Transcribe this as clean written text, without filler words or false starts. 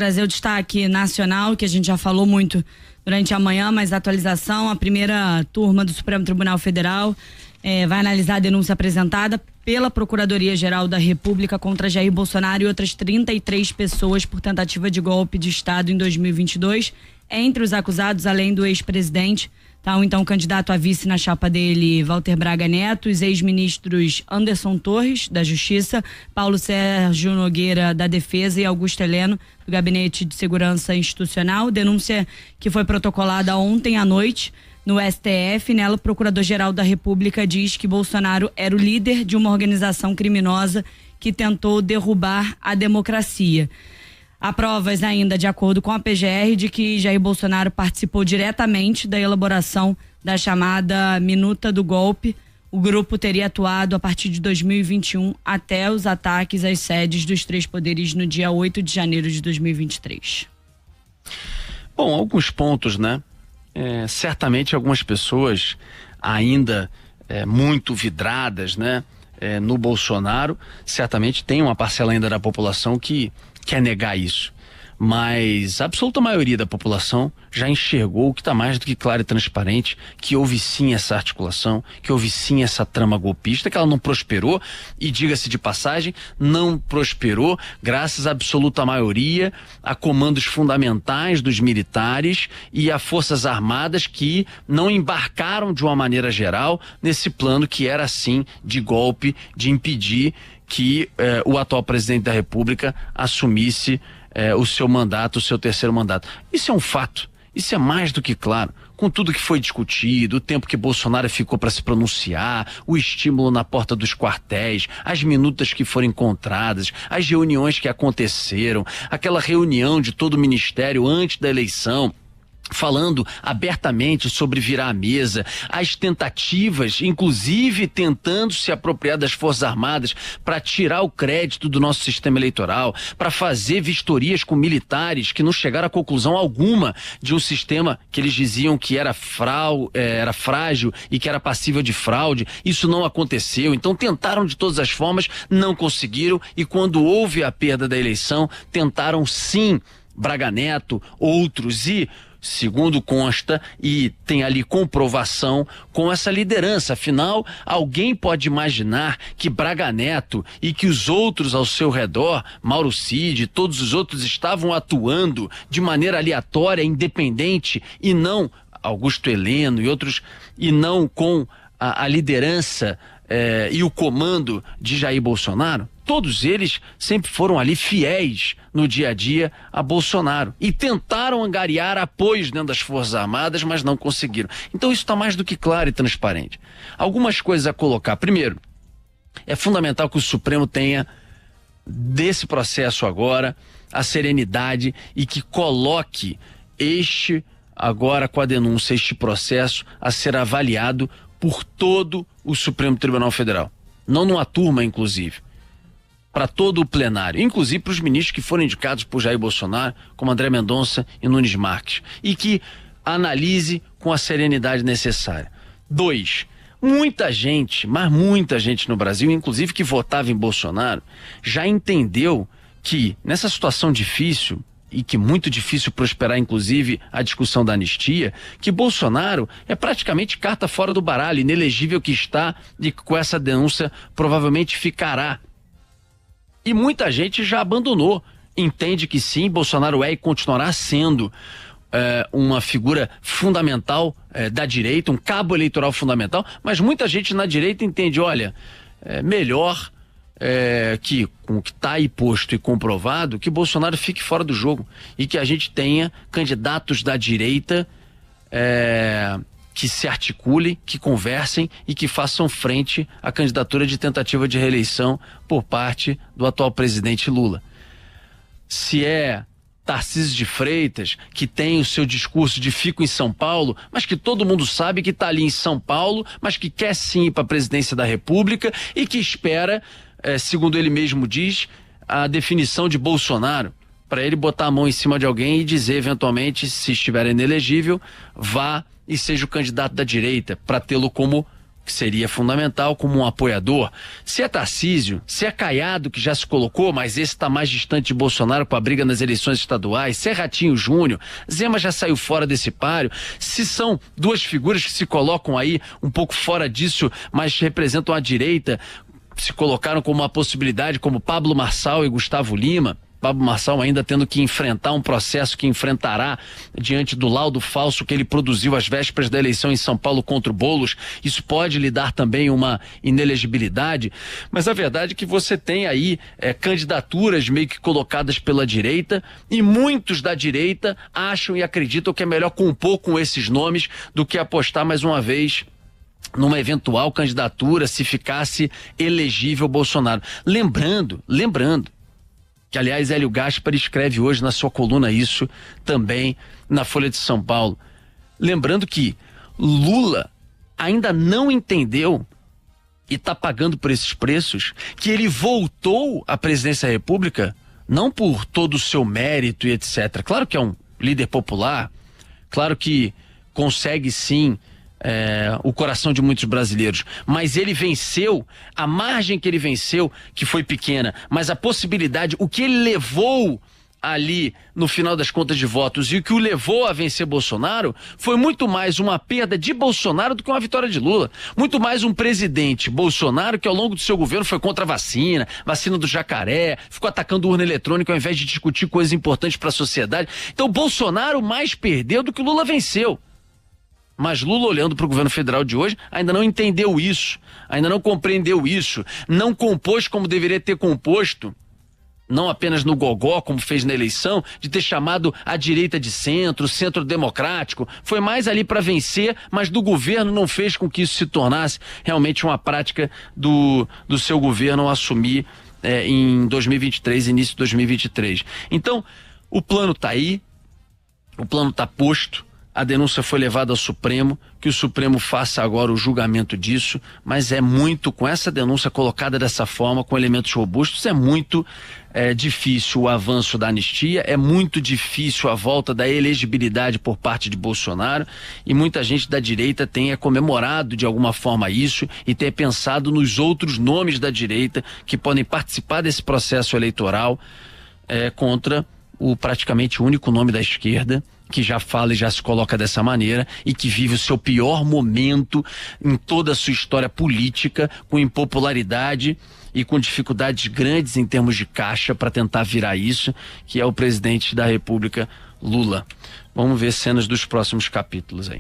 Trazer o destaque nacional, que a gente já falou muito durante a manhã, mas a atualização, a primeira turma do Supremo Tribunal Federal vai analisar a denúncia apresentada pela Procuradoria-Geral da República contra Jair Bolsonaro e outras 33 pessoas por tentativa de golpe de Estado em 2022. Entre os acusados, além do ex-presidente, tá o então candidato a vice na chapa dele, Walter Braga Neto, os ex-ministros Anderson Torres, da Justiça, Paulo Sérgio Nogueira, da Defesa, e Augusto Heleno, do Gabinete de Segurança Institucional. Denúncia que foi protocolada ontem à noite no STF. Nela, o Procurador-Geral da República diz que Bolsonaro era o líder de uma organização criminosa que tentou derrubar a democracia. Há provas ainda, de acordo com a PGR, de que Jair Bolsonaro participou diretamente da elaboração da chamada Minuta do Golpe. O grupo teria atuado a partir de 2021 até os ataques às sedes dos três poderes no dia 8 de janeiro de 2023. Bom, alguns pontos, né? Certamente algumas pessoas ainda muito vidradas, né? No Bolsonaro, certamente tem uma parcela ainda da população que quer negar isso, mas a absoluta maioria da população já enxergou que está mais do que claro e transparente, que houve sim essa articulação, que houve sim essa trama golpista, que ela não prosperou, e diga-se de passagem, não prosperou graças à absoluta maioria a comandos fundamentais dos militares e a forças armadas que não embarcaram de uma maneira geral nesse plano que era sim de golpe, de impedir que o atual presidente da República assumisse o seu mandato, o seu terceiro mandato. Isso é um fato, isso é mais do que claro. Com tudo que foi discutido, o tempo que Bolsonaro ficou para se pronunciar, o estímulo na porta dos quartéis, as minutas que foram encontradas, as reuniões que aconteceram, aquela reunião de todo o ministério antes da eleição, falando abertamente sobre virar a mesa, as tentativas, inclusive tentando se apropriar das Forças Armadas para tirar o crédito do nosso sistema eleitoral, para fazer vistorias com militares que não chegaram a conclusão alguma de um sistema que eles diziam que era frágil e que era passível de fraude. Isso não aconteceu. Então tentaram de todas as formas, não conseguiram, e quando houve a perda da eleição, tentaram sim Braga Neto, outros, e segundo consta, e tem ali comprovação, com essa liderança. Afinal, alguém pode imaginar que Braga Neto e que os outros ao seu redor, Mauro Cid, todos os outros, estavam atuando de maneira aleatória, independente, e não Augusto Heleno e outros, e não com a liderança e o comando de Jair Bolsonaro? Todos eles sempre foram ali fiéis no dia a dia a Bolsonaro e tentaram angariar apoios dentro das Forças Armadas, mas não conseguiram. Então isso está mais do que claro e transparente. Algumas coisas a colocar. Primeiro, é fundamental que o Supremo tenha, desse processo agora, a serenidade e que coloque agora com a denúncia, este processo a ser avaliado por todo o Supremo Tribunal Federal. Não numa turma, inclusive. Para todo o plenário, inclusive para os ministros que foram indicados por Jair Bolsonaro, como André Mendonça e Nunes Marques, e que analise com a serenidade necessária. 2, muita gente, mas muita gente no Brasil, inclusive que votava em Bolsonaro, já entendeu que nessa situação difícil, e que muito difícil prosperar, inclusive, a discussão da anistia, que Bolsonaro é praticamente carta fora do baralho, inelegível que está, e com essa denúncia provavelmente ficará. E muita gente já abandonou, entende que sim, Bolsonaro é e continuará sendo uma figura fundamental da direita, um cabo eleitoral fundamental, mas muita gente na direita entende, olha, melhor que, com o que está aí posto e comprovado, que Bolsonaro fique fora do jogo e que a gente tenha candidatos da direita que se articulem, que conversem e que façam frente à candidatura de tentativa de reeleição por parte do atual presidente Lula. Se é Tarcísio de Freitas, que tem o seu discurso de fico em São Paulo, mas que todo mundo sabe que está ali em São Paulo, mas que quer sim ir para a presidência da República e que espera, segundo ele mesmo diz, a definição de Bolsonaro, para ele botar a mão em cima de alguém e dizer, eventualmente, se estiver inelegível, vá e seja o candidato da direita, para tê-lo como que seria fundamental como um apoiador. Se é Tarcísio, se é Caiado, que já se colocou, mas esse está mais distante de Bolsonaro com a briga nas eleições estaduais, se é Ratinho Júnior, Zema já saiu fora desse páreo, se são duas figuras que se colocam aí um pouco fora disso, mas representam a direita, se colocaram como uma possibilidade, como Pablo Marçal e Gustavo Lima. Pablo Marçal ainda tendo que enfrentar um processo que enfrentará diante do laudo falso que ele produziu às vésperas da eleição em São Paulo contra o Boulos. Isso pode lhe dar também uma inelegibilidade, mas a verdade é que você tem aí candidaturas meio que colocadas pela direita, e muitos da direita acham e acreditam que é melhor compor com esses nomes do que apostar mais uma vez numa eventual candidatura se ficasse elegível Bolsonaro. Lembrando que, aliás, Hélio Gaspari escreve hoje na sua coluna isso também na Folha de São Paulo. Lembrando que Lula ainda não entendeu e está pagando por esses preços que ele voltou à presidência da República não por todo o seu mérito e etc. Claro que é um líder popular, claro que consegue sim o coração de muitos brasileiros, mas ele venceu, a margem que ele venceu, que foi pequena, mas a possibilidade, o que ele levou ali no final das contas de votos e o que o levou a vencer Bolsonaro foi muito mais uma perda de Bolsonaro do que uma vitória de Lula. Muito mais um presidente Bolsonaro que ao longo do seu governo foi contra a vacina do jacaré, ficou atacando urna eletrônica ao invés de discutir coisas importantes para a sociedade. Então Bolsonaro mais perdeu do que Lula venceu. Mas Lula, olhando para o governo federal de hoje, ainda não entendeu isso, ainda não compreendeu isso, não compôs como deveria ter composto, não apenas no gogó, como fez na eleição, de ter chamado a direita de centro, centro democrático. Foi mais ali para vencer, mas do governo não fez com que isso se tornasse realmente uma prática do seu governo ao assumir em 2023, início de 2023. Então, o plano está aí, o plano está posto. A denúncia foi levada ao Supremo, que o Supremo faça agora o julgamento disso, mas é muito, com essa denúncia colocada dessa forma, com elementos robustos, é muito difícil o avanço da anistia, é muito difícil a volta da elegibilidade por parte de Bolsonaro, e muita gente da direita tenha comemorado de alguma forma isso e tenha pensado nos outros nomes da direita que podem participar desse processo eleitoral contra o praticamente único nome da esquerda, que já fala e já se coloca dessa maneira e que vive o seu pior momento em toda a sua história política, com impopularidade e com dificuldades grandes em termos de caixa para tentar virar isso, que é o presidente da República, Lula. Vamos ver cenas dos próximos capítulos aí.